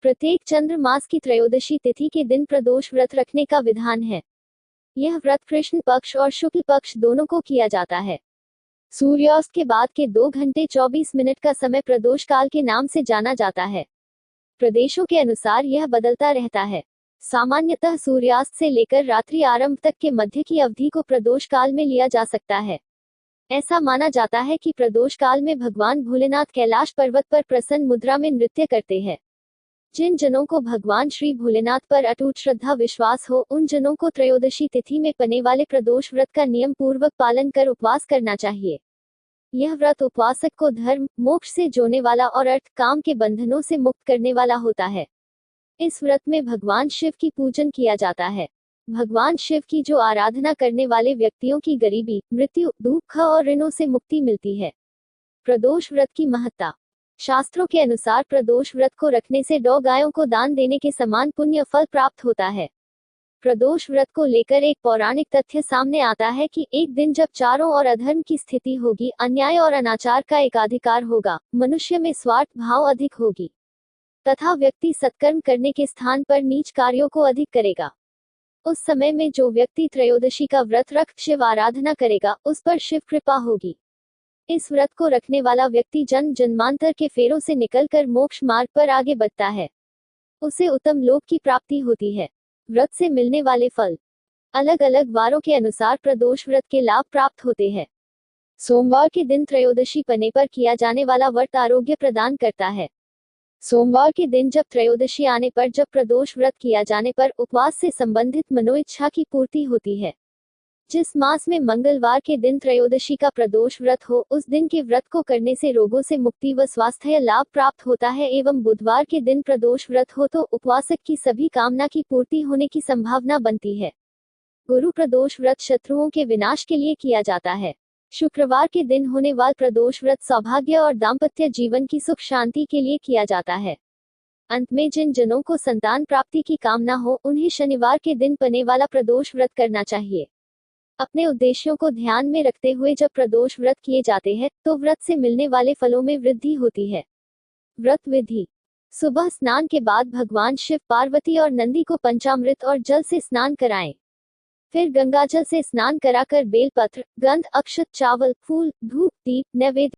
प्रत्येक चंद्र मास की त्रयोदशी तिथि के दिन प्रदोष व्रत रखने का विधान है। यह व्रत कृष्ण पक्ष और शुक्ल पक्ष दोनों को किया जाता है। सूर्यास्त के बाद के 2 घंटे 24 मिनट का समय प्रदोष काल के नाम से जाना जाता है। प्रदेशों के अनुसार यह बदलता रहता है। सामान्यतः सूर्यास्त से लेकर रात्रि आरंभ तक के मध्य की अवधि को प्रदोष काल में लिया जा सकता है। ऐसा माना जाता है कि प्रदोष काल में भगवान भोलेनाथ कैलाश पर्वत पर प्रसन्न मुद्रा में नृत्य करते हैं। जिन जनों को भगवान श्री भोलेनाथ पर अटूट श्रद्धा विश्वास हो, उन जनों को त्रयोदशी तिथि में पड़ने वाले प्रदोष व्रत का नियम पूर्वक पालन कर उपवास करना चाहिए। यह व्रत उपवासक को धर्म, मोक्ष से जोड़ने वाला और अर्थ काम के बंधनों से मुक्त करने वाला होता है। इस व्रत में भगवान शिव की पूजन किया जाता है। भगवान शिव की जो आराधना करने वाले व्यक्तियों की गरीबी, मृत्यु, दुख और ऋणों से मुक्ति मिलती है। प्रदोष व्रत की महत्ता। शास्त्रों के अनुसार प्रदोष व्रत को रखने से 2 गायों को दान देने के समान पुण्य फल प्राप्त होता है। प्रदोष व्रत को लेकर एक पौराणिक तथ्य सामने आता है कि एक दिन जब चारों ओर अधर्म की स्थिति होगी, अन्याय और अनाचार का एकाधिकार होगा, मनुष्य में स्वार्थ भाव अधिक होगी तथा व्यक्ति सत्कर्म करने के स्थान पर नीच कार्यों को अधिक करेगा। उस समय में जो व्यक्ति त्रयोदशी का व्रत रख शिव आराधना करेगा, उस पर शिव कृपा होगी। इस व्रत को रखने वाला व्यक्ति जन्म जन्मांतर के फेरों से निकलकर मोक्ष मार्ग पर आगे बढ़ता है। उसे उत्तम लोक की प्राप्ति होती है। व्रत से मिलने वाले फल। अलग अलग वारों के अनुसार प्रदोष व्रत के लाभ प्राप्त होते हैं। सोमवार के दिन त्रयोदशी पने पर किया जाने वाला व्रत आरोग्य प्रदान करता है। सोमवार के दिन जब त्रयोदशी आने पर जब प्रदोष व्रत किया जाने पर उपवास से संबंधित मनोइच्छा की पूर्ति होती है। जिस मास में मंगलवार के दिन त्रयोदशी का प्रदोष व्रत हो, उस दिन के व्रत को करने से रोगों से मुक्ति व स्वास्थ्य लाभ प्राप्त होता है। एवं बुधवार के दिन प्रदोष व्रत हो तो उपवासक की सभी कामना की पूर्ति होने की संभावना बनती है। गुरु प्रदोष व्रत शत्रुओं के विनाश के लिए किया जाता है। शुक्रवार के दिन होने वाला प्रदोष व्रत सौभाग्य और दाम्पत्य जीवन की सुख शांति के लिए किया जाता है। अंत में जिन जनों को संतान प्राप्ति की कामना हो, उन्हें शनिवार के दिन पने वाला प्रदोष व्रत करना चाहिए। अपने उद्देश्यों को ध्यान में रखते हुए जब प्रदोष व्रत किए जाते हैं, तो व्रत से मिलने वाले फलों में वृद्धि होती है। व्रत विधि। सुबह स्नान के बाद भगवान शिव, पार्वती और नंदी को पंचामृत और जल से स्नान कराएं। फिर गंगाजल से स्नान कराकर बेलपत्र, गंध, अक्षत, चावल, फूल, धूप, दीप, नैवेद्य